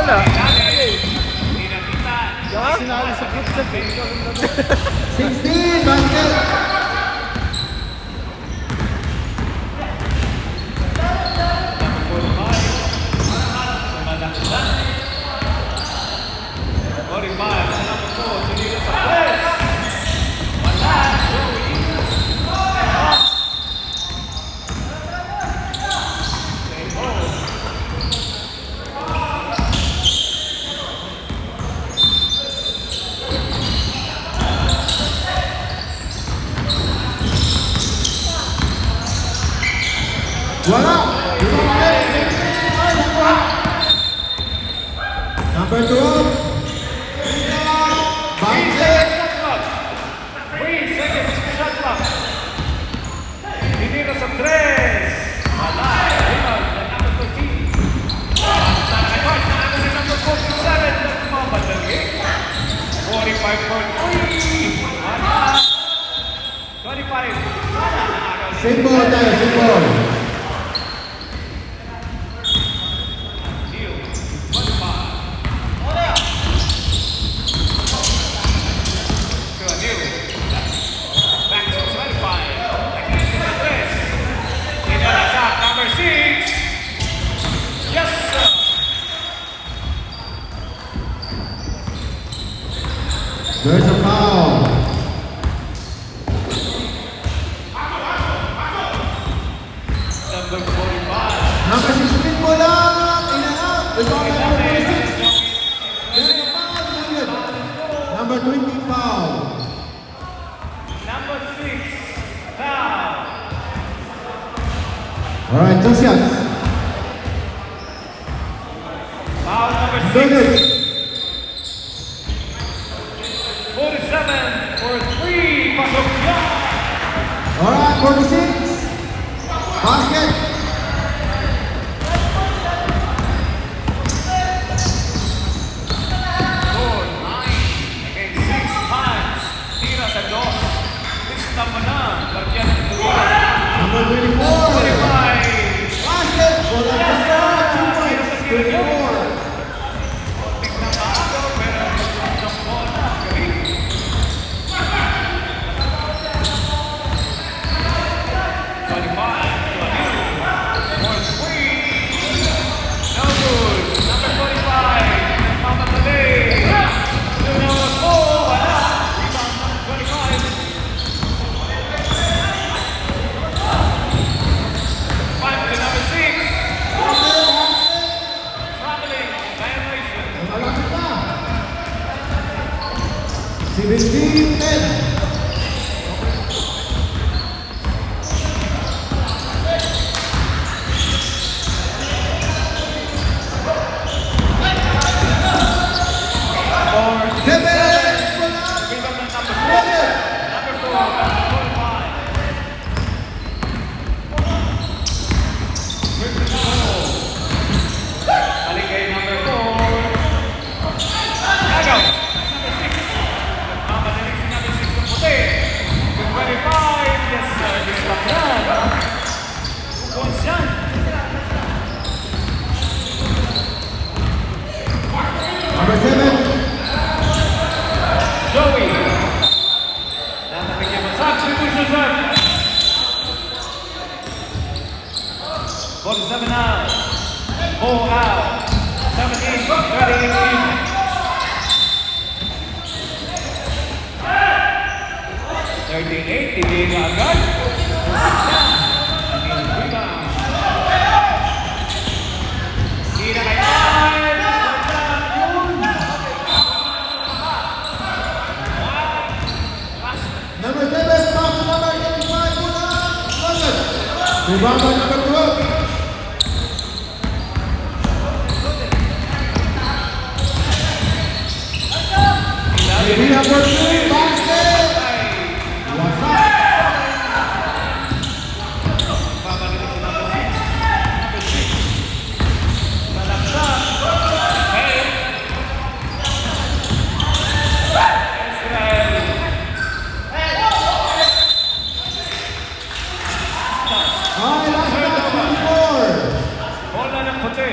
Wala. Sinali sa group chat eh. 16, basket! Wala! Number 2, basket! 3 seconds shot clock. Tinira sa 3. Wala. Rebound ng number 13. Basta na kay Bart. Naano si number 47. Mamadali. 45 for 3. Wala. 25. Sana nakagaw. Symbol tayo, symbol! Deal. 25. To a deal. Back to 25. Against the 3. Inalasak, number 6. Yes, sir. There's a foul. Number 45. Number 16 po lang! Ina-out! Ito ang number 26. There's a foul, Juliet. Number 20 foul. Number 6. Foul. Alright, 2 shots. Foul number 6. Juliet. 47 for 3. Pasok yan. Alright, 46. Basket. Score 9 against 6 times. Tira sa 2. Lista mo na. Lagyan ng 2. Number 24. 45. Basket. Wala ka sa 2 points. 24. Tingnan maaga pero ang bola. Galing. 25 to a new. For 3. No good. Number 45. Mamadali. To number 4. Wala. Rebound number 25. 5 to number 6. Traveling. Violation. Malapit na. 17-10. For Seven. rebound number 4. Number 4. 45. Richard Cole. Balik kay number 4. Agaw. Number 6. Nagmamadali si number 6 ng puti. With 25. Yes, sir. Dislap yan. Points yan. Number 7. Joey. Natapigyan mo. Substitution, sir. 47 out. 4 out. 17, 38. 38, hindi na agad. Hindi na rebound. Hindi na kay Kyle. Number 7. Foul to number 85. Mula. Basket. Rebound by number 12. Maybe number 3. Basket. Wasak. Babalik si number 6. Number 6. Malaksak. Hey. Israel. Ay, last shot. 24. Bola ng puti.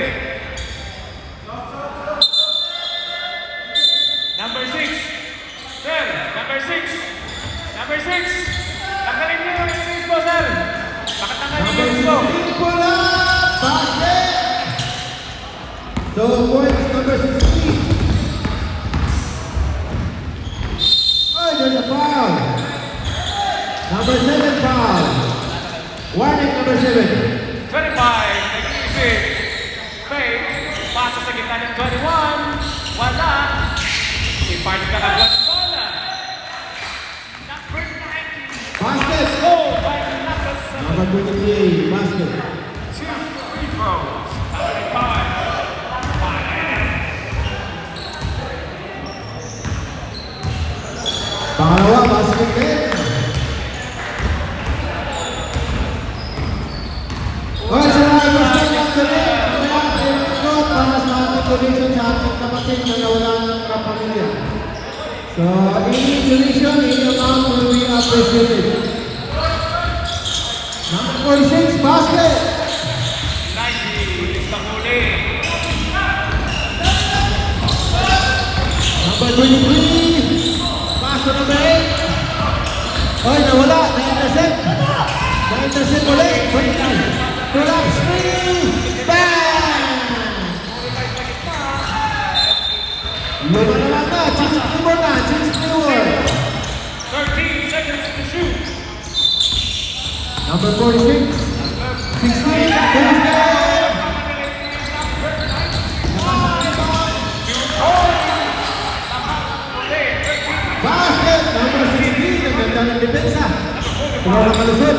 6. Tanggalin niyo yung space mo, sir. Pakatanggalin Number yung space mo. 16 pull up. Basket. So points number 16. Oh, there's a foul. Number 7 foul. Warning number 7. 25, nag-iisip. Fake, pasa sa gitna ng 21. Wala. I-part ka agad ng bola. Number 19. Basket. Oh, by number 7. Number 23, basket. 2 free throws. 25. Pangalawa, basket din. Hoy, sa mga gusto ng galing, para sa ating donation sa ating kapatid na nawalan ng kapamilya. So, any donation in amount will be appreciated. Number 46, basket. 90 is the huli. Number 23, pass to number 8. Hoy, nawala, na-intercept. Na-intercept ulit. 29. Pull up, screen. Bang! Luma naman na, change number na, change number. 13 seconds to shoot. Number 46, 16, finish game. Basket, number 16, ang ganda ng depensa. Tumaw na kalusot.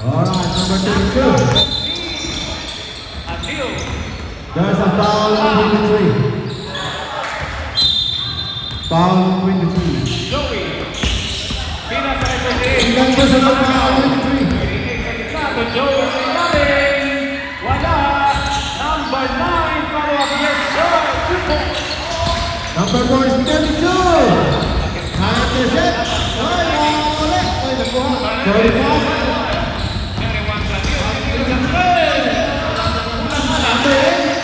Alright, number 22. Adil. There's a foul on 23. Foul on 23. Joey. Pina sa record A. Tingnan ko sa mga foul on 23. Sa gitna to Joey Sinarin. Wala. Number 9. Follow up. Yes, sir. 2 points. Number 4 is 32. Intercept. Oy, ulit. Oy, nakuha. 45. Number 8.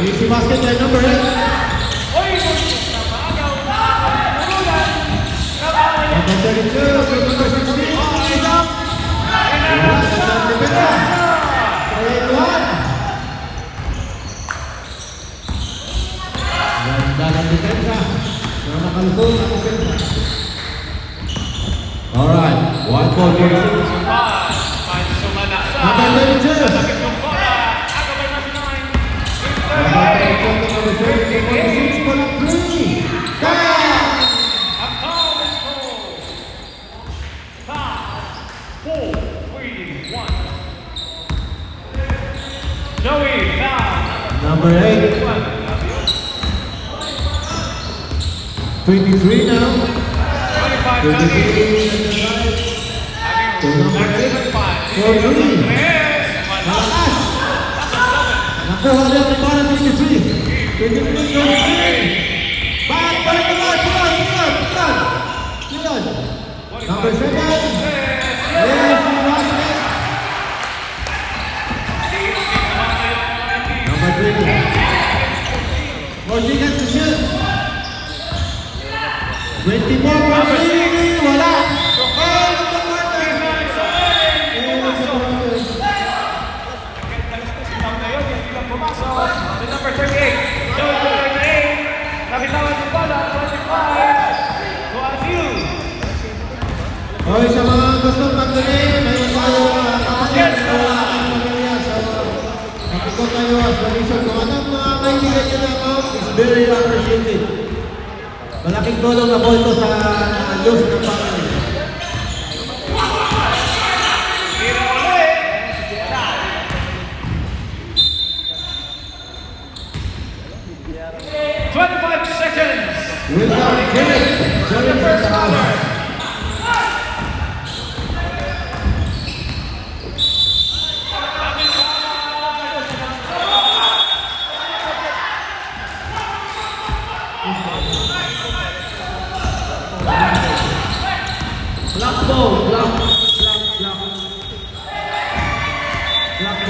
Easy basket by number 8. Number 32, number 16. Is up. Alright, 1 ball 46. Number 32. Number 46, pull up 3. Bang! Joey, foul. Number 8. 23 now. 25 23 to number 43. Malakas. Nakuha rin ang bola 23. 23 goes 3. Bang! Balik na lang! Pulan! Number 7. Yes, he lost it. Number 20. More seconds to shoot. 24 for 3. Wala. Number 38, Joey 38, nabitawan ng bola, 25, to Adil. Hoy, sa mga gustong mag-donate, mayroon tayo kapatid sa aking pamilya. So, makikot tayo as donation. Kung anong mga kaibigan nyo na amount is very appreciated. Malaking tulong na po ito sa news ng family. Tira ulit. 25 seconds. Welcome, Jerry. Jerry from the house. Block ball, block.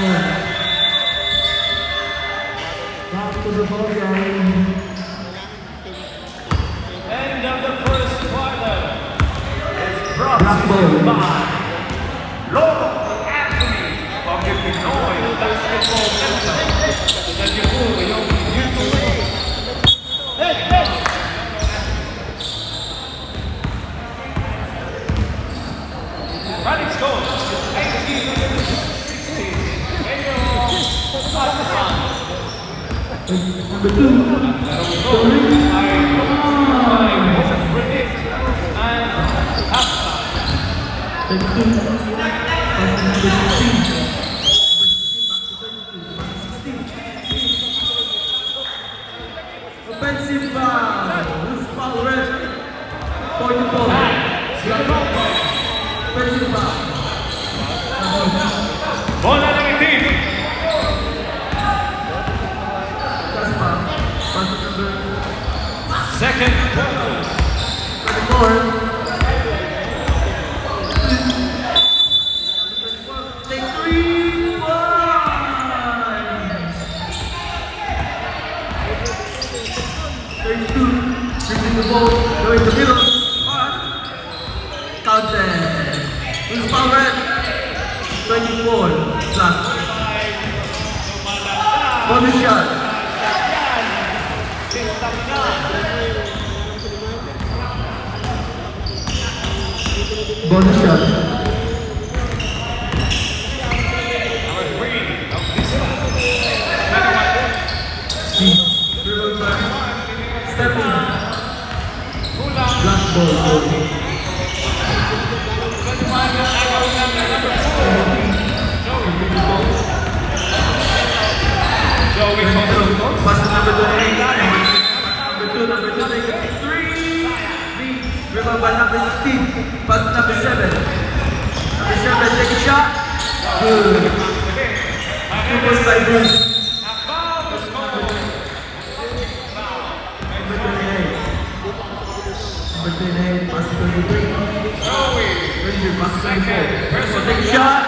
ball. Back to the ball game. End of the first quarter is brought Black to ball. you by Lord Anthony of the Pinoy Basketball Center. That you do yung YouTube. Hey, hey! Running score, 18-16. Number 2. Predict and halftime. 32. Pass number 16. Offensive foul. Who's foul red? 44. Offensive foul. Bola ng itim. That's foul. Pass number Second quarter. 34. Take 3 points. 32. Dribbling the ball. Going to middle. Counted. Who's foul red? 24. Black. Bonus shot. Bonus shot. Number 3 of this one. Dribble back. Step in. Kulang. Black ball. Joey Costa. Pass to number 28. Number 2, take it. 3. Dribble by number 16. Pass to number 7. Number 7, take a shot. Good. 2 points by Bruce. About the score. Number 28. Number 28, pass to 23. Joey. 23, pass to 24. So take a shot.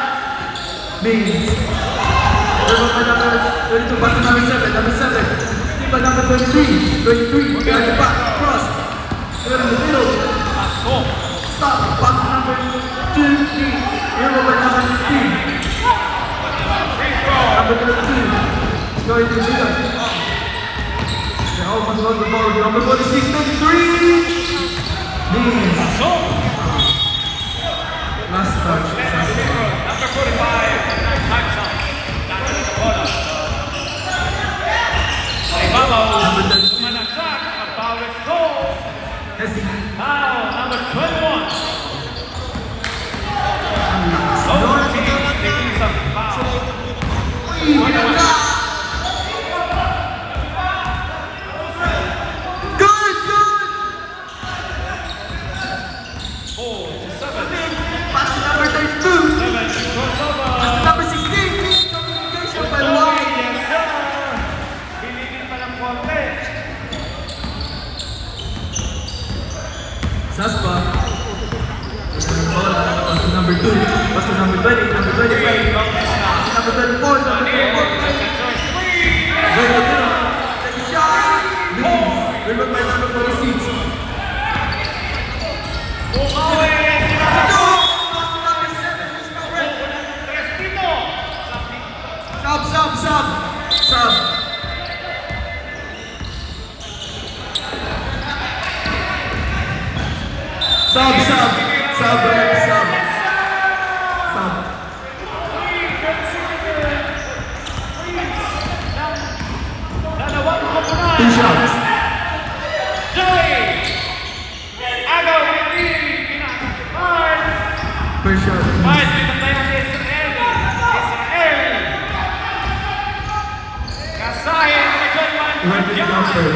Means. Dribble by number 22, pass to number 7. Number 7. Steal by number 23. 23, behind the back, cross. Good in the middle. Pasok. Stop. Pass to number 2. Dribble by number 16. Free throw. Number 13. Going to the middle. They almost won the ball. Number 46, take 3. Means. Pasok. Last touch. Number 45. Time's up. Nakalit ang bola. Sa ibabaw. Number 13. Managsak. Ang power score. Yes. Now, number 21. Last Both teams taking some foul. 21. Good, good. 4-7. Pass to number 32. 7 crossover. Pass to number 16. Communication by Wong. Yes, sir. Pilitin pa ng konti. Saspa. Pass to number 2. Pass to number 20. Number 25. Pass to number 24. Number 24. Right to middle. Take a shot. Leads. Dribbled by number 46. Bumawi. Pass to number 7. Who's not red? Tres dito. Sub. Sub. Dalawang koponan. 2 shots. Joey. Agaw hindi. Pinakakipart. Per shot. Mars, pinatay ang Israel. Kasahin ni German. Right to the bumper.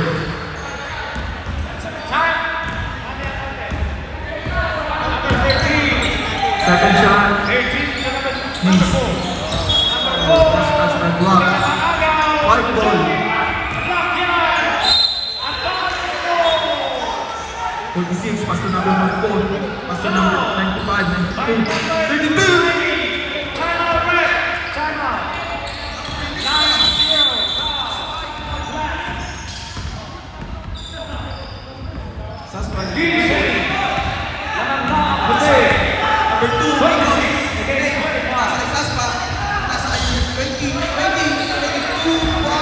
Time. Number 13. Second shot. 13 to number Miss. 4. Number 4. That's my block. Agaw. White ball. Block yan. Ang basketball. 46. Pass to number 4. Pass to number 95. 92. 32. Timeout, Red. Timeout. DJ Lanang Jose. Number 2, 26 against 25. nasa isas pa. Nasa kayo 20, 22, 5.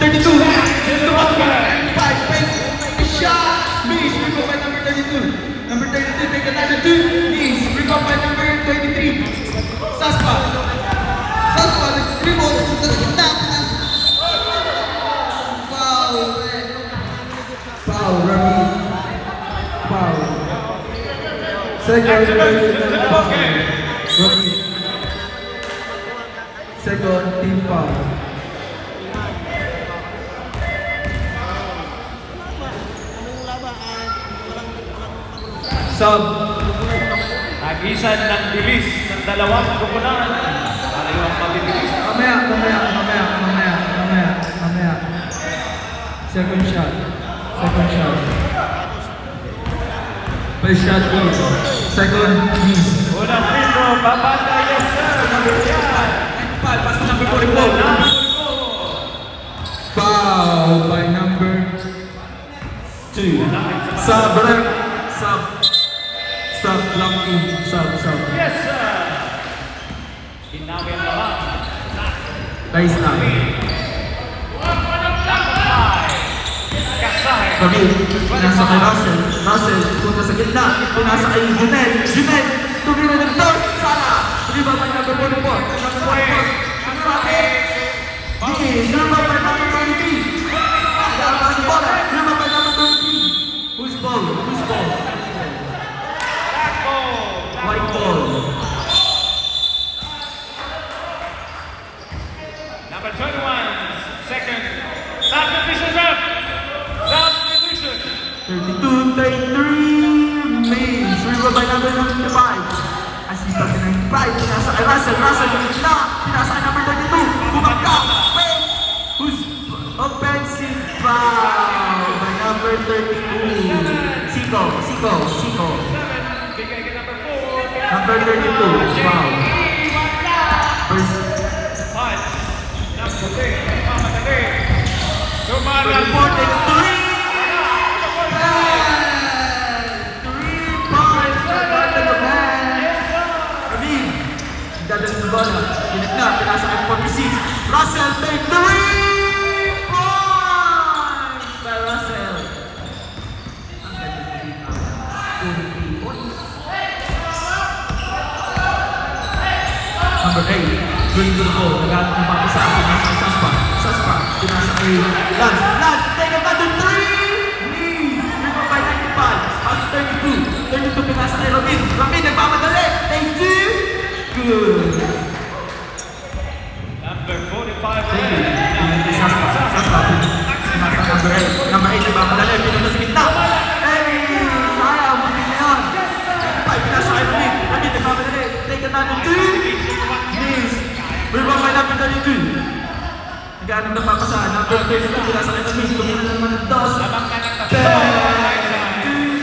32, just the one guy, 5, fake, shot, miss, rebound by number 32. Number 32, take another 2, miss, rebound by number 23. Saspa, rebound, sa gitna. Foul, Rami. Foul. Second, Rami. Second, team foul. Sub. Nagisan ng bilis ng dalawang kupunan. Ano yung mabibilis? Mamaya. Second shot. First shot goal. Second miss. Unang free throw, babanda, yes sir. Yan. Pass to number 44. Foul by number 2. Sub, rep. Sub, lucky. Sub. Yes sir. Ginawin naman. Baseline. Kasay. Kami, pinasa kay Russell, punta sa gitna, pinasa kay Junel, tumira ng doon, Sara, rebound by number 44, rebound by number 23, rebound by number 23, who's ball? White ball. Number 21, second. Substitution rep. Substitution. 32-33, Mays, rebound by number 95. Asipa ka ng 5, pinasa kay Russell yung gitna, pinasa kay number 32, bumagka, Wait, who's offensive foul by number 32, Siko. Bigay kay number 4. Number 32, foul. First, Punch. Namputi. Mamadali. Sumaral. 44 and 3. 3 points for Barton of Man. Amin, dadalhin sa bola. Pinagna, pinasa kay 46. Russell, take 3 points by Russell. Ang ganda ng rebound. 23 points. Number 8, going to the ball. Naghanap ng baka sa akin. Saspa. Pinasa kay Lance, take another 3! Please! Rebound by 95. Pass to 32. 32 pinasa kay Ramin, nagmamadali. Take 2. Good. Number 45. Saspa. Pinasa number 8, nagmamadali. Pinasa sa gitna. Hey! Sayang, buti na yun. Pinasa kay Ramin, nagmamadali. Take another 2. Please. Rebound by number 32. Naghanap ng papasahan. Number 32, pinasa kay Ramin. Tumina naman ng dos. Lamang ka ng tatlo.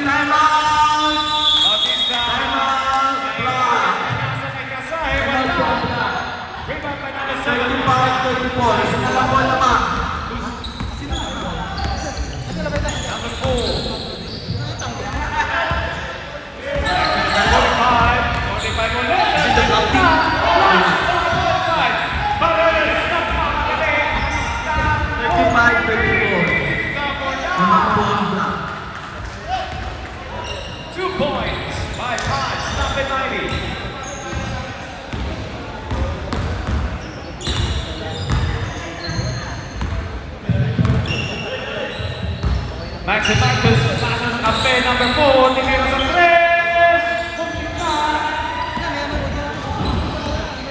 Time out! Bautista. Time out! Block! Nasa kay Kasay. Wala. Rebound by number 7. 35-34. Isa na lang bola pa. Number 4. 45 ulit. Dito, block team. 45. Paredes. Napakadali. 35-34. Naman ball block. 2 points by Punch. Number 90. Maxi Marcus pasa sa kampe. Number 4. Tinira sa 3.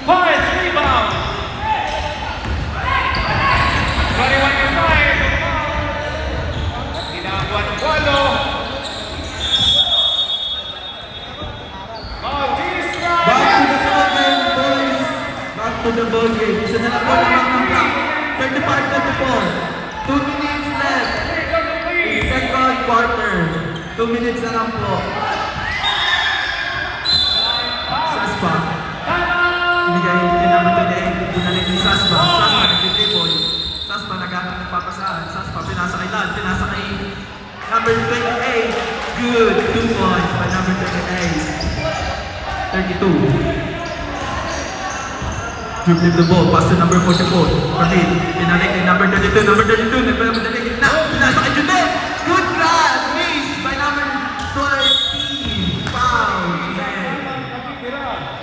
Punch. Rebound. 21 years old. Ginagawa ng Gualo. Foul to the ball game. Isa na lang po naman ng block. 35-34. 2 minutes left. Second quarter. 2 minutes na lang po. Saspa. Binigay din naman to na binalik ni Saspa. Saspa nag-dribble. Saspa nagpapasahan. Saspa pinasa kay Lal. Pinasa kay number 28. Good. 2 points by number 28. 32. Dribbling the ball, pass to number 44. Kapit, pinalik kay number 32. Number 32, nagpapadali na. Pinasa kay Judel. Good grab. Miss by number 13. Foul.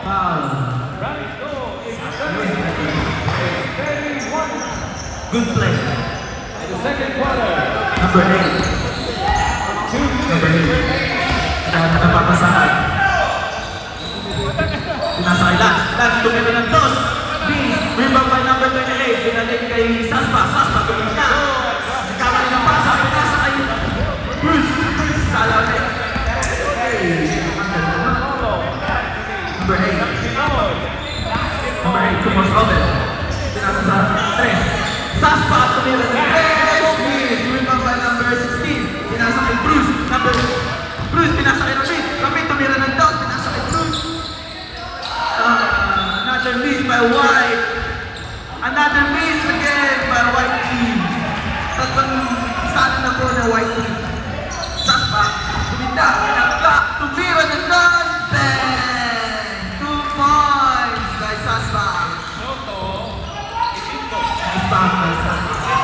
Foul. Good play. The second quarter. Number 8. Number 8. Dahil napapasahan. Pinasa kay Lance. Lance, tumili ng toss. Rebound by number 28. Pinalik kay Saspa. Saspa, tumili na. Nagkamali ng pasa. Pinasa kay Bruce. Sala ulit. Number 8. Number 8, Kumos Robin. Pinasa sa 3. Saspa, tumili ng 3. Rebound by number 16. Pinasa kay Bruce. Bruce, pinasa kay Ramit. Ramit, tumira ng toss. Pinasa kay Bruce. Another miss by White. Another miss again by White team. Tatlong sana na po na White team. Saspa, tuminda, pinagka, tumira ng toss. Bang! 2 points by Saspa. Saspa.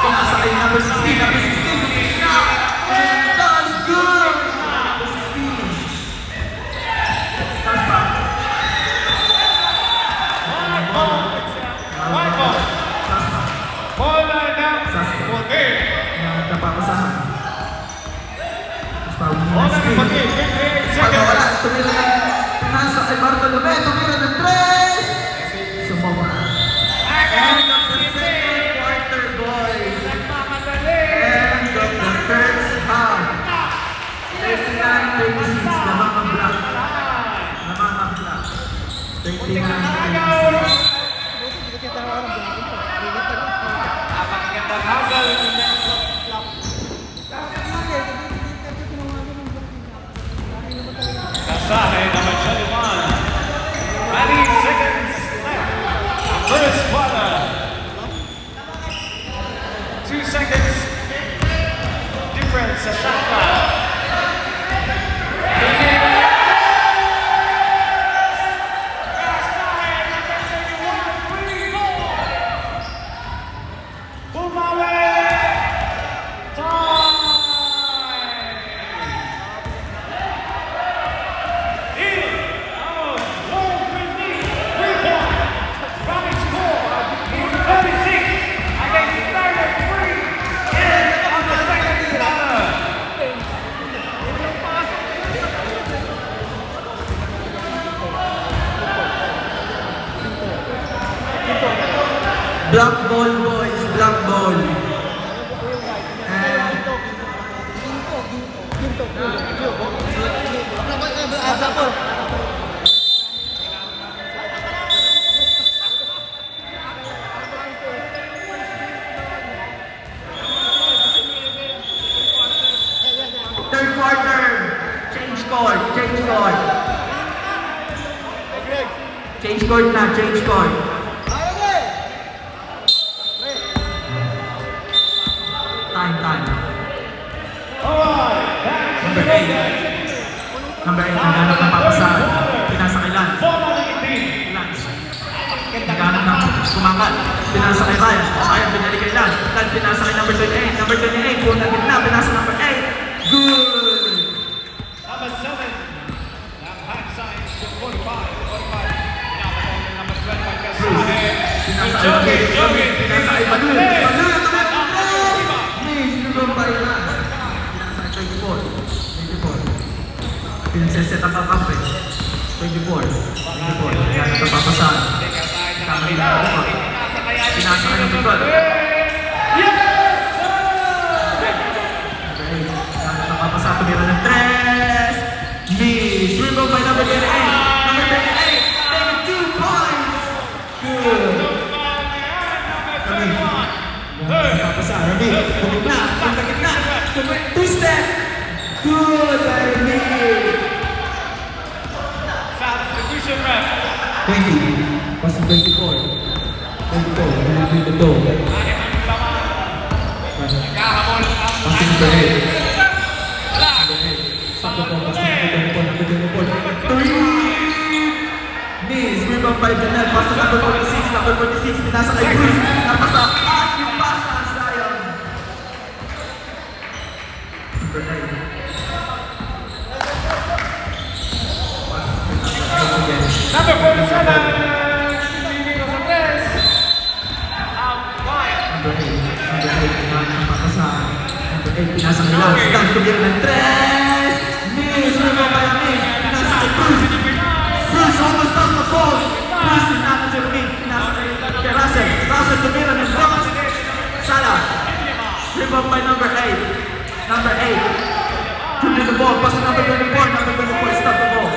Pinasa kay number 16. Number 16, tumira. Toss, good! Number 16. Saspa. Bola ng puti. Napapasahan. Bola ng puti. 58 seconds. Wala, tumira ng nasa kay Bartolome, tumira ng 3! Sumama. End of the second quarter, boys. End of the first half. 39-36, lamang ang block. Lamang ang block. 39-36. Kasahe number 21. 90 seconds left. First quarter. 2 seconds difference sa shot clock. Black ball, boys, black ball. Third quarter, change court. Change court na, change court. Time. Number 8. Number 8, naghanap ng papasahan. Pinasa kay Lance. Naghanap ng kumangal. Pinasa kay Ryan. Ryan, binalik kay Lance. Lance, pinasa kay number 28. Number 28, buong na gitna. Pinasa number 8. Good! Number 7. Ng half signs to 45. 45. Number 25. Kasahe. Jogi. Pinasa kay Balul. Balul, Pinagsiset up ang kampe. 24. Kaya napapasahan. Kamali na ako. Pinasa ka ng Bicol. Yes! Kaya napapasahan. Tumira ng 3. Miss. Dribble by number 38. Number 38. Take 2 points. Good. Ramil. Tumigla. Tumigla. Two-step. Good, Ramil. Substitution rep. 20. Pass to 24. 24. 22. Kahabol ang Pass to number 8. Sakto po. Pass to number 24. 3. Miss. Rebound by Janelle. Pass to number 46. Number 46. Pinasa kay Bruce. Napasa. Pass. Yung pass na Zion. Number 9. Number 47. Leading of the press. Out wide. Number 8. Number 8. Napakasa. Number 8. Pinasa kay Lance. Lance tumira ng 3. Miss. Rebound by Amin. Pinasa kay Bruce. Bruce almost lost the ball. Bruce did not deserve me. Pinasa kay Russell. Russell tumira ng box. Salah. Rebound by number 8. Number 8. Tumira the ball. Pass to number 24. Number 24. Stop the ball.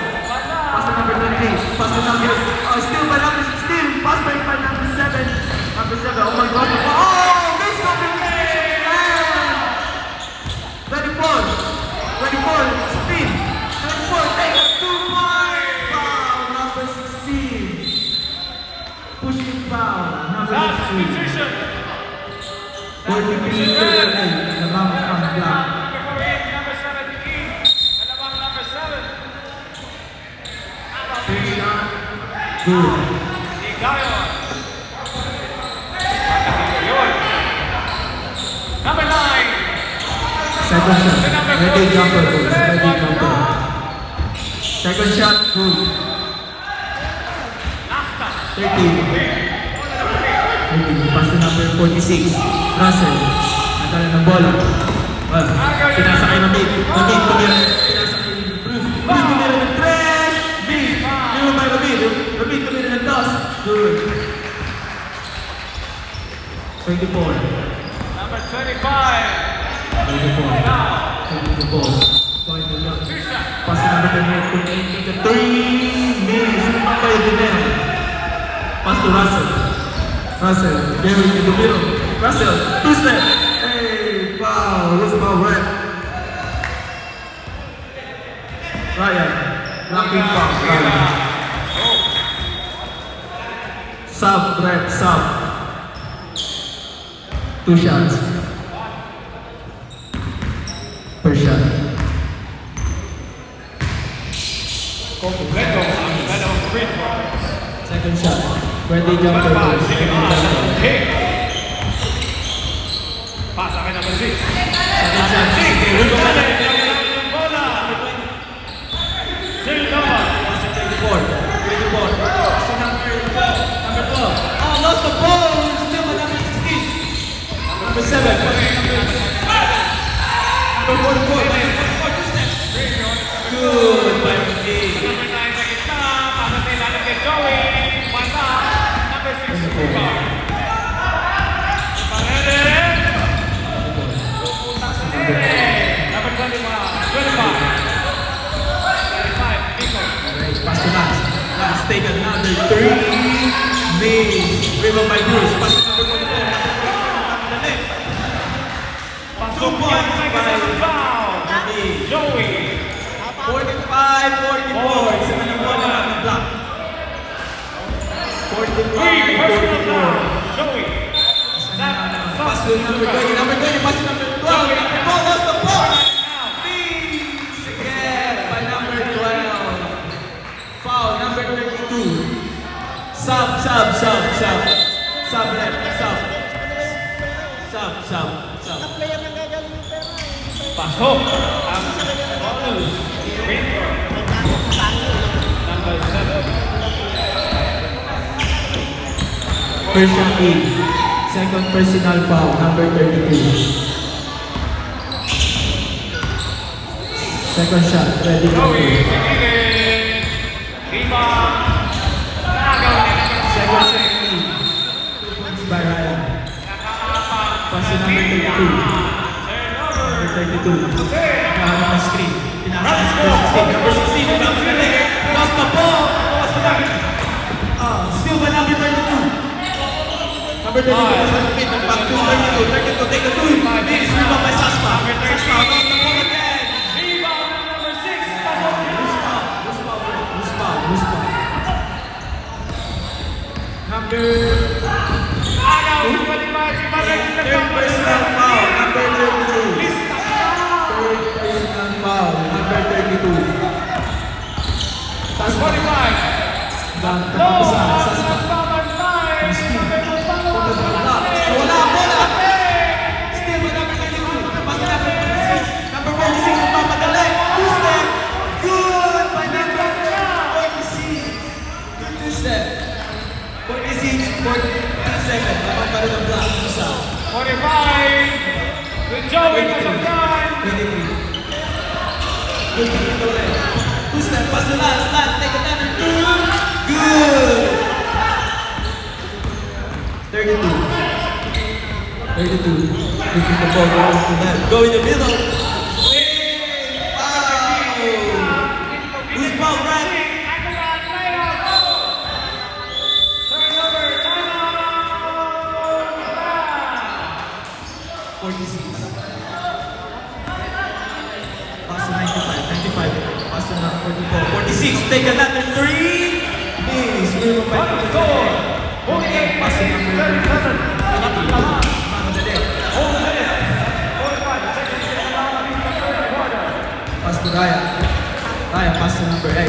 Pass to number 28. Pass to number... still by number 16. Pass by number 7. Number 7. Oh my God. Oh! This combination! 24. 24. Spin. 24. Take 2 points. Foul. Number 16. Pushing foul. Number 16. Substitution. 43. 38. Nabamang ang block. Number 48. Number 17. Dalawang number 7. Good. Ligayon. Yun. Number 9. Second shot. Ready jumper. Ready jumper. Second shot. Good. Nasta. 13. 13. Pass to number 46. Russell. Natala ng bola. Well, pinasa kay Ramil. Ramil tumira. Pinasa kay Bruce. Bruce tumira ng 3. Miss. Nilo by Ramil. Ramil tumira ng toss. Good. 24. Number 25. 24. Now. 24. Going to look. Trisha. Pass to number 28. 3. Miss. By Janelle. Pass to Russell. Russell. Gary in the middle. Russell. Two-step. Hey, foul. Who's foul red? Ryan. Blocking foul. Ryan. Sub, red, sub. 2 shots. Per shot. Kompleto ang dalawang free throws. Second shot. Ready jumper. Balaban, Second sige jumper. King. Pasa kay number 6. Second shot. Bola. Jill Noah. 24. 24. So number 12. Oh, lost the ball. Still by number 16. Number 7. Number 44. Good by Ramil. Number 9 sa gitna. Pasa sa ilalim kay Joey. Mata. Number 6. rebound. Paredes. Number 25. 25. Nico. Pass to Lance. Lance take another 3. Miss. Rebound by Bruce. Pass to number 44. Pasok yan sa kasama foul. Joey. 45, 44. Isa na lang bola ng block. 45, Personal 44. foul. Joey. Pass to number 20. Number 20. Pass to number 12. Number 12 lost the ball. Miss again by number 12. Foul. Number 32. Sub. Sub left. Sub. Pasok ang bonus free throw. Number 7. First shot in. Second personal foul. Number 32. Second shot. Ready. Joey sa gilid. Rebound. Nagaw ni number Second 7. shot in. 2 points by Ryan. Nakaapat Pass sa to number 32. Turnover. Number 32. Nakaharap ng screen. Pinasa ng number 16. Number 16. Lost the ball. Lost the ball. Still by number 32. Number 32. back to 32, take a 2. Please, rebound by Saspa. Saspa lost the ball again. Rebound number 6. Loose foul. Number Agaw, 25, si Bagay. third personal foul, number 32. Third personal foul, number 32. That's 45. Tapos Saspa. Wala. Still with number 32. Basta number 46. Number 46 ang papadali. Two-step. Good by number 46. Good two-step. 46, 42 seconds. Naman pa rin ang block. Isa. 45. Good Joey has some time. 23. Good kick ulit. Two-step. Pass to last. Take another two. Good. 32. Looking the ball going to them. Go in the middle. Wow. Who's ball right? Turnover, timeout. 46. Pass to 95. Pass to 44. 46. Take another three. Miss. Good by number 10. Okay, pass to number 37. Pass to Raya. Pass to number 8.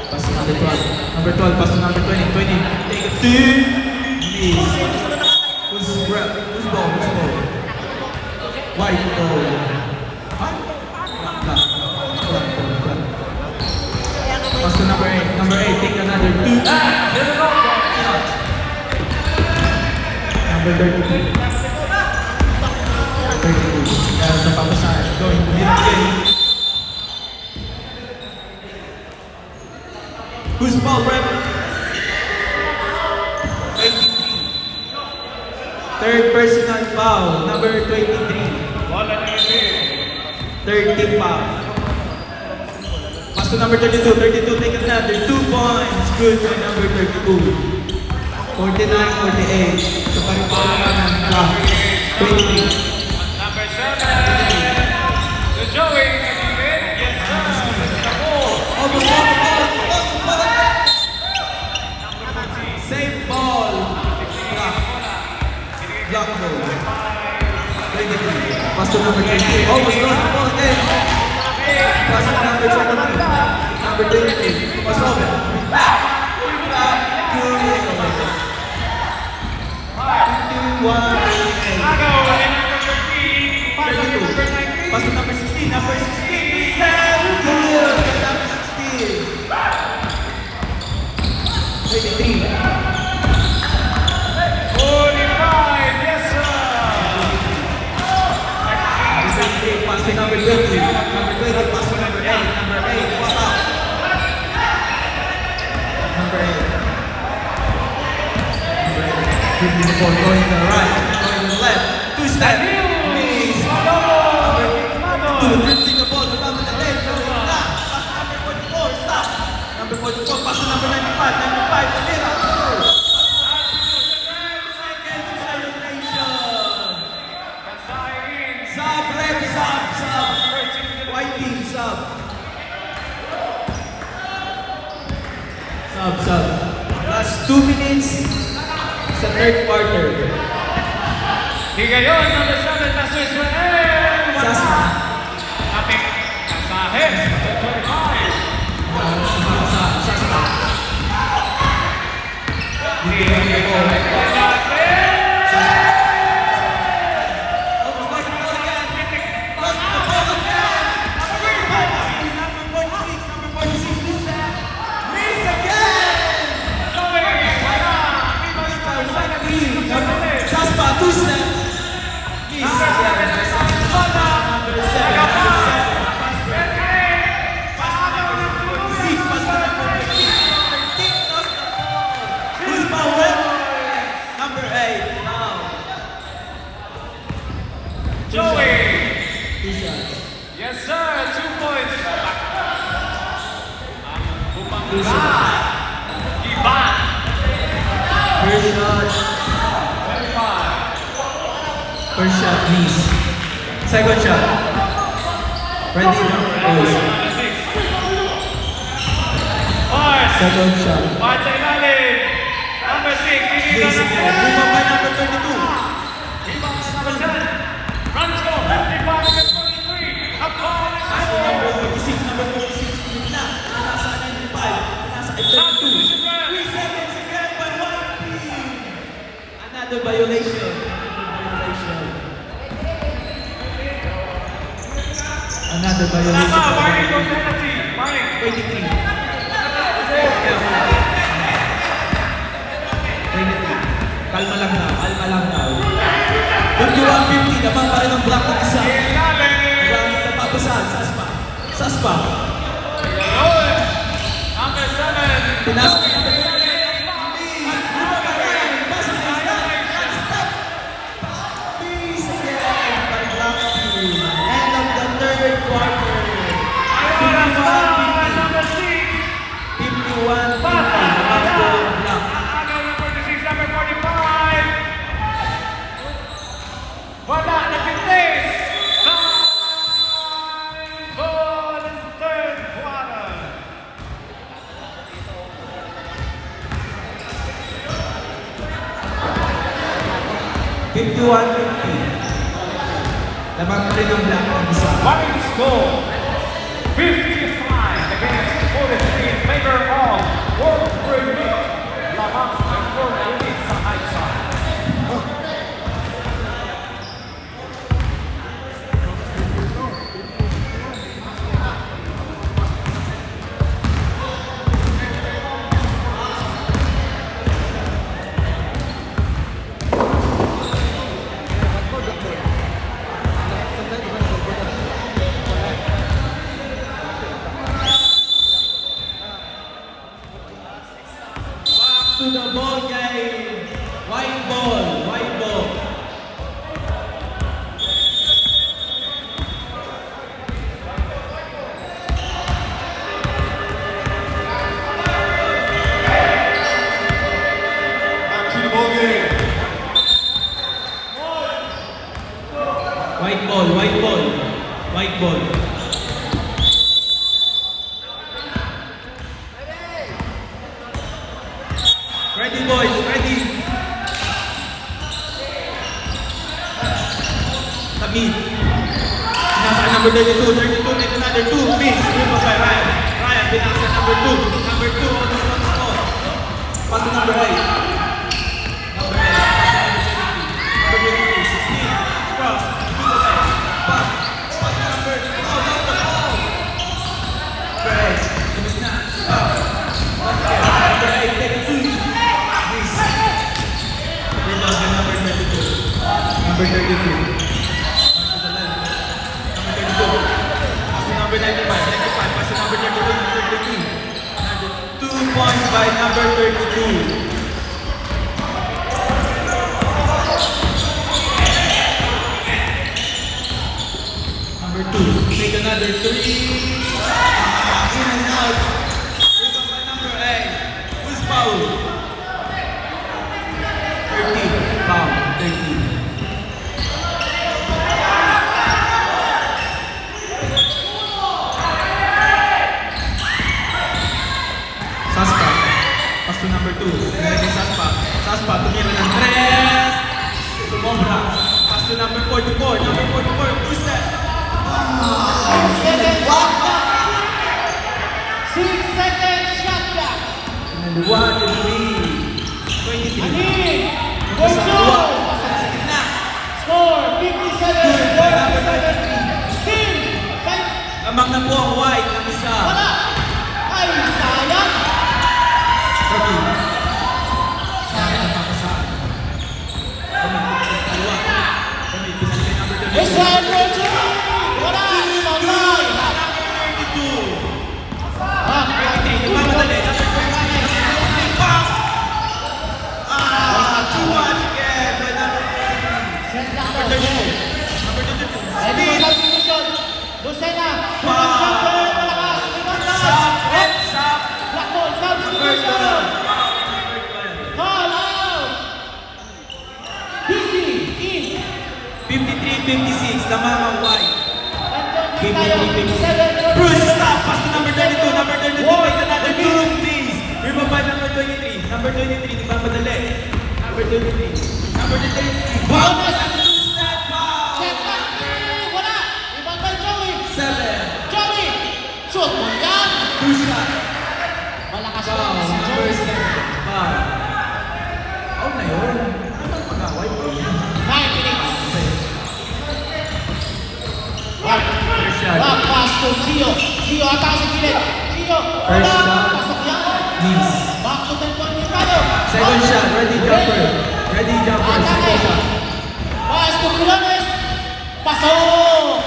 Pass to number 12. Number 12, pass to number 20. 20. Take a two. Miss. Who's ball? White ball. Huh? Black. Pass to number 8. Number 8, take another two. Number 32. Kaya sa papasahan. Going to middle game. Who's ball, Brett? 23. Third personal foul. Number 23. Wala na yun. 30 foul. Pass to number 32. 32, take another 2 points. Good by number 32. 49-48. So pa rin po ng clock. 23. Number 7. Good Joey. Yes, sir. Same ball. Block ball. 23. Pass to number 23. Almost lost the ball again. Pass to number 17. Number 23. Pass over. Good. 21. Agaw, number 13. Pass to number 19. Pass to number 16. Number 16. Good. Number 16. 23. 45. Yes, sir. Pass to number 20. Number 20. Pass to number 8. Number 8. Stop. Number 8. Give me the ball. Going to the right. Going to the left. Two-step. Miss. Two. Drifting the ball. Down to the left. Going back. Pass to number 44. Stop. Number 44. Pass to number 95. 95. Manila. Second violation. Sub, ref, sub. White team, sub. Sub. Last 2 minutes sa third quarter. Higayon, number 7, Pastor Israel. Sasma. Kapit. Kasahin. 25. Sasma. Joey. 2 shots. Yes, sir. 2 points. Ang bumangga. Iba. First shot. 25. First shot, please. Second shot. Ready now. Goes. Number 6. Five. Second shot. Five sa ilalim. Number 6. Hindi Please, na again. Move on by number 32. Rebound sa number 10. Runs go. 55 against 43. A ball is Number scored. 46, number 46. Pinila. Nasa 95. Nasa Shot 32. position run. 3 seconds again by one team. Another violation. Another violation. Tama, warning for penalty. Warning. 23. 23. Kalma lang daw. Kalma lang daw. 51-50. Naman pa rin ang block ng isa. Ilalim. Maraming napapasahan. Saspa. Saspa. Yun. Number 7. Pinasok niya. Please again by block team. End of the third quarter. Ayun ang foul. Number 6. 51-50. Pass. Naman po ang block. Agaw ng 46, number 45. Wala, nagpintis. Time. Ball is third quarter. Naman pa rin ang block ng isa. Running score 55 against 43 in favor of World Premier. Lamang ang World Premier sa high side. Back to the ball game. White ball. White ball. Back to the ball game. White ball. White ball. White ball. Ready boys, ready. Tamid. Nasa number 32, 32, make another 2, miss. Rebound by Ryan. Ryan, binasa number 2. Number 2, almost on the spot. Pass to number 8. Number 8, pass to number 22. Number 22, spin, cross, to the left. Pass. Pass to number, oh, that's the ball. Number 8, limit na. Pass. Pass again. Number 8, take a 2. Miss. Rebound by number 32. Number 32. Number 95, 95, pass to number 32, number 33. Another 2 points by number 32. Number 2, take another 3. In and out. Rebound by number 8. Who's foul? 13, foul, 13. Saspa. Pass to number 2. Nilagay Saspa. Saspa, tumira ng 3. Sumobra. Pass to number 44. Number 44, 2 step. 6 seconds shot clock. And 1 and 3. 23. Anin! Punta sa Bonso! dua. Pasa na sa gitna. Score 2 by number 57. 33. Still! Lamang na po ang white ng isa. Wala! Ay, sayang! Ready. Sayang ang papasahan. Kami, dalawa. Kami, pinalagay number 32. Israel Roger! Wala! Limang line! 32. Ah, 23, nagmamadali. Number 23. Bang! 2-1 again by number 33. set na Number ako. 32. Number 32. Ready, Speed. substitution. Lucena, Wow. jumper, malakas. 56, Lamamang White. Keep tayo. 7. Bruce, stop! Pass to number 32, number 32, make another two, please! Remove number 23, number 23, di ba madali? Number 23, number 23, Bonus! two-step foul! Second. Wala. Ibang by Joey. 7, Joey. Shoot mo yan. two shot, Malakas foul, pa si number Joey. 7, foul. Out na yun. Anong pag-away po yun? 9 minutes. First shot, Back pass to Gio. Gio, atake sa gilid. Gio. First Wala. shot. Pasok yan. miss. Back to 10 point yung tayo. Second shot, ready jumper, second shot. Pass to Quilones. Pasok.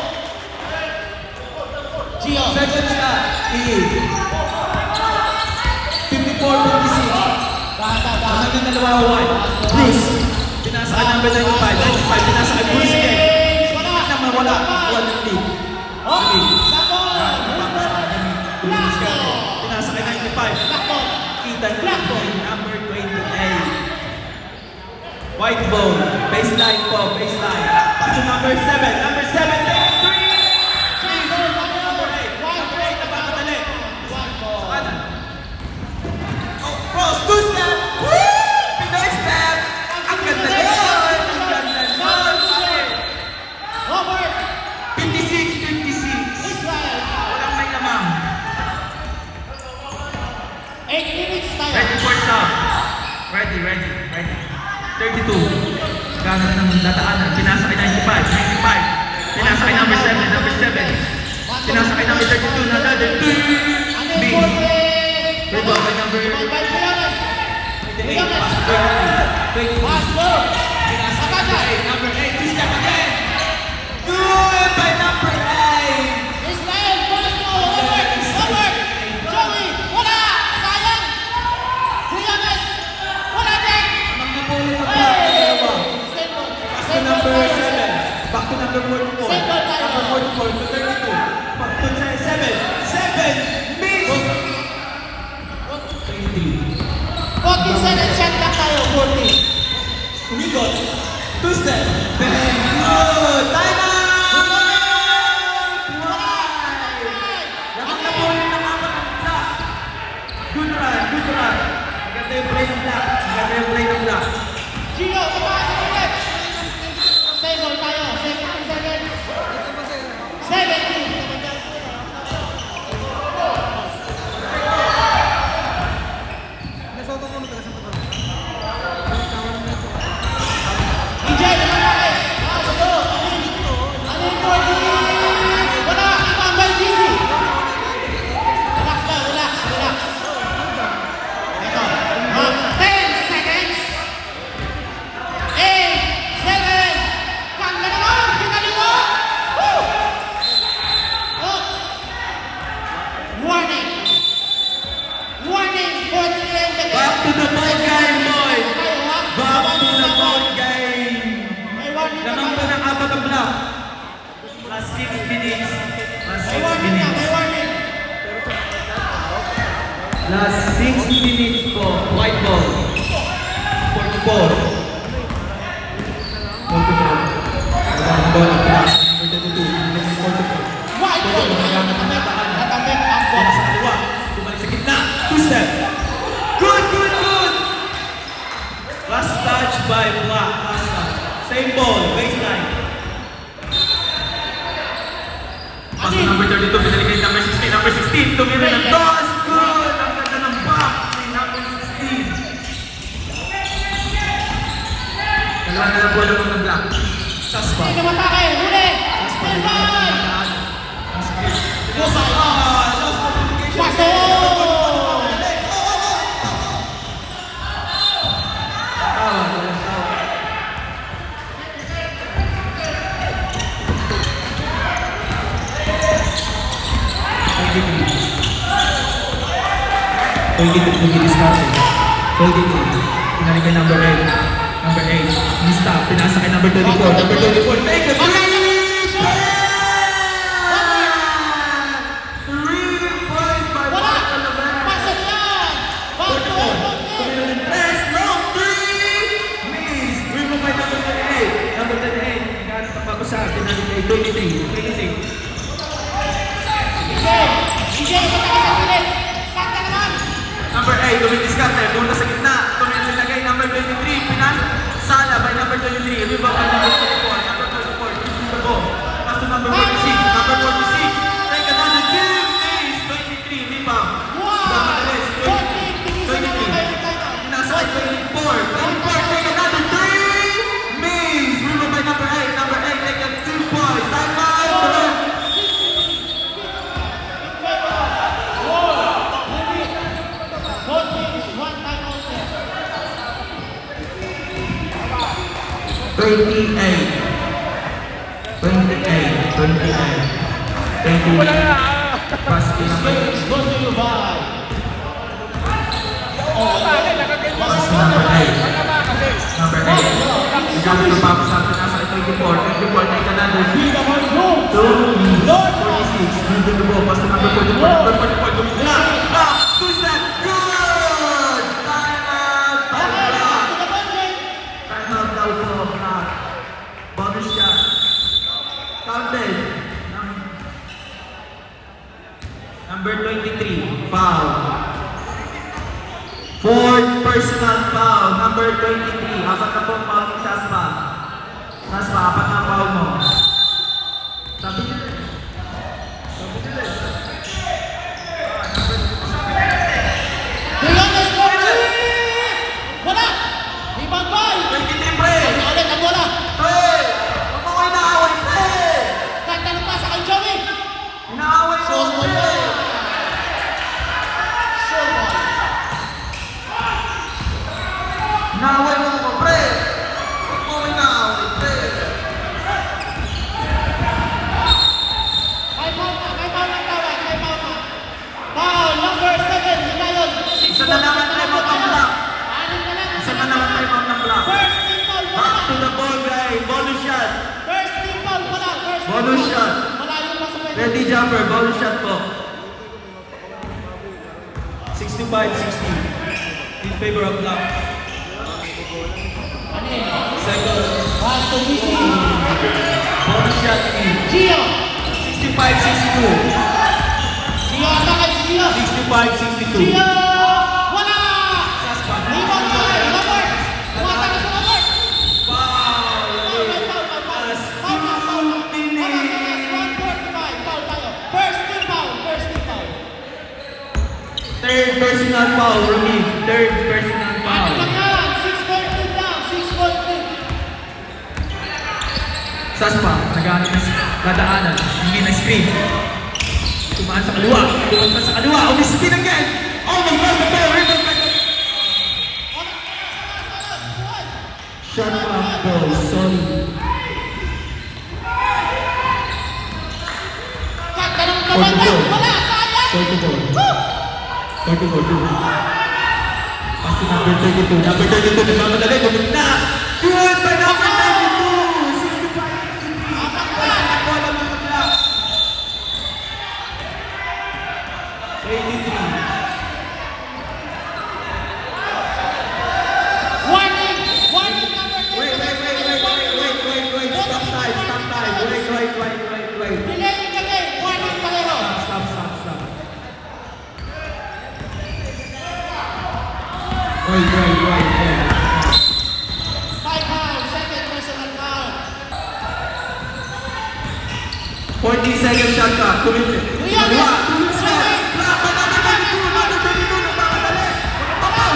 Gio. Second shot, hit. 54-56. Dahan-dahan. Ang hanggang dalawa, one. Bruce. Pinasa ka number 95. 95, pinasa ka Bruce again. Wala. Naman wala. One lead. Oh, Blackball. Tuminis ka. Pinasa ka 95. Blackball. Kita na number 28. White ball. Baseline po, baseline. Pass to number 7. Number 7, take 3. Number 8. Number 8, napakadali. Kanan. Oh, cross, two step. Woo! Pinoy step. Ang ganda yun. Ang ganda yun. Over. 56-56. Israel. Walang may lamang. 8 minutes tayo. Ready for stop. Ready. 32. Ganap ng dadaanan. Pinasa kay 95. 95. Pinasa kay number 7. Number 7. Pinasa kay number 32. Another 2. Miss. Rebound kay number 28. Pass to 23. 22. Pinasa kay number 8. Two step again. Good by number 8. Israel, bonus mo. Over. Joey, wala. Sayang. Quilones, wala din. Amang napulong na Hey! dalawa. Stable. Pass to number 7. Back to number 44. Second tayo. Number 44 to 32. Back to 7. 7. Miss. 23. 40 seconds shot lang tayo. 40. Umigot. Two step. Bang. Good. Time out. Lakas na po yung nakapat ng block. Good run. Maganda yung play ng block. Gio, tumakas sa ulit. Stable tayo. 17 seconds. 17. DJ, naman tayo. Sago. Alin po, wala. Ibang by GC. Relax lang, relax. Ito. 10 seconds. 8, 7. Kanda naman. Pinaliwa. Woo! Oh. Warning. Warning for the end of the Back to the ball game, boy. Tayo, ha? Back to the ball game. May warning na Lamang pa tayo. ng apat ang block. Last 6 minutes. May warning na, may warning. Last 6 minutes po. White ball. 44. 44. Ang bola. Pass. Number 32. Number 44. White ball. Natamit ang Bola ball. sa kaliwa. Bumalik sa gitna. Two step. Good. Last touch by Black. Last touch. Same ball. Baseline. Pass to number 32. Pinalik kay number 16. Number 16. Tumira ng toss. Good. Ang ganda ng back ni number 16. Dalawa na lang bola mo ng Black. Saspa. Hindi naman tayo. Huli. Saspa. Stand by. Lost communication. Pasok. Walang tawa. Pinalik kay number 8. Number 8. Mista. Pinasa kay number 34. Number 34. Take a three! Wala. Pasok yan. Back to Tumira open. ng press. Long three! Miss. Remove by number 38. Number 38. Naghanap ang babasahin. DJ, patakas ulit. Cut ka naman. Number 8, dumidiskarte, punta sa gitna. Tuminilagay, number 23, Sala by number 23, rebound by number 24, number 24, the ball. Pass to number 46, number 46, take another two, please, 23, rebound. Damadalis, 23, pinasakay 24, take another 3, Mays, rebound by number 8, take a 2 points, timeout. Both teams, one time out there. 28. Pass to number This is brought to you by Pass to number 8. Number 8. Nagkakaroon ng papasap na nasa 24. 24, take another 2, 46. Move the ball. Pass to number 44. Number 44, gumigla. Who's that? Good! Time out! Time out! Time out daw po. Bonus shot. Counted. Number 23, foul. Fourth personal foul. Number 23, apat na po foul ni Saspa. Saspa, apat na foul mo. Sabi niya rin. Beyond score. Wala. Rebound ball. 23, pre! Ano ulit ang bola? Pre! Huwag mo ko inaaway, pre! Tatanong pa sa kay Joey. Inaaway mo, Short ball. pre! Short ball. Inaaway mo ako, pre! Huwag mo ko inaaway, pre! May foul na. May foul na tawag. May foul na. Foul number 7. Si Lion. Isa na naman time out ng block. Anim na lang. Isa na naman time out ng block. First team foul. Back to Wala. the ball, guy. Bonus shot. First team foul. Wala. First team Bonus foul. shot. Malayo pa sa pwede. Ready jumper, bonus shot po. 65-60. In favor of block. Ano yun? Second. Pass to DC. Bonus shot team. Gio. 65-62. Gio, atake si Gio. 65-62. Gio! Wala! Saspa. Rebound ball. Robert. Tumatake si Robert. Foul. Foul, foul, foul, foul, foul. As Foul na, foul na. two Wala, minutes. 1:45. Foul tayo. First team foul. First team foul. Third personal foul, Rumi. Third personal Ano foul. lang yan? 6:14 lang. 6:14. Saspa, nag-ano na dadaanan. Hindi na screen. Tumaan sa kaliwa. Tumaan pa sa kaliwa. Umispin again. Almost lost the ball. Rebound back. Shut up, boys. Sorry. Tatanong ka ba na? Wala! Sayang! 34. 34. Pass to number 32. Number 32. Nagmamadali. Gumit na. Good by number 32. 65-63. Bola mga black. 83. Warning! Warning number 10. Wait. Stop time. Wait. Delaying the game. Warning pareho. Stop. Wait. 5 foul. Second personal foul. 40 seconds shot clock. Kumit. Kuya, Kaliwa. kuya. Black by number 32. Number 32. Nagmamadali. Papaw.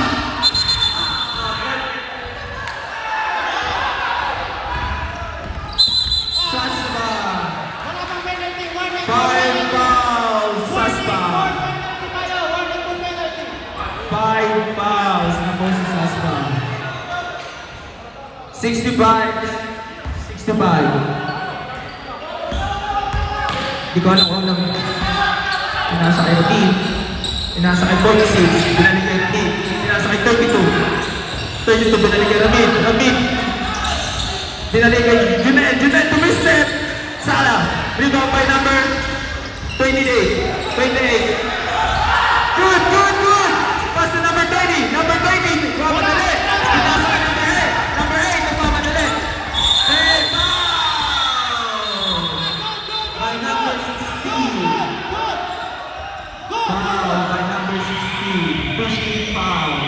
Saspa. Wala pang penalty. Warning. Five fouls. Saspa. Warning for penalty tayo. Warning for penalty. 5 fouls na po si Saspa. 65. Hindi ko alam kung alam. Pinasa kay Team. Pinasa kay 46. Binalik kay Team. Pinasa kay 32. 32 binalik kay Ramit. Binalik kay Junet. Tumistep. Sala. Rebound by number 28. Good. Pass to number 20. Number 20. Nagmamadali. Pinasa kay number 8. Number 8. Nagmamadali. And foul! First team foul.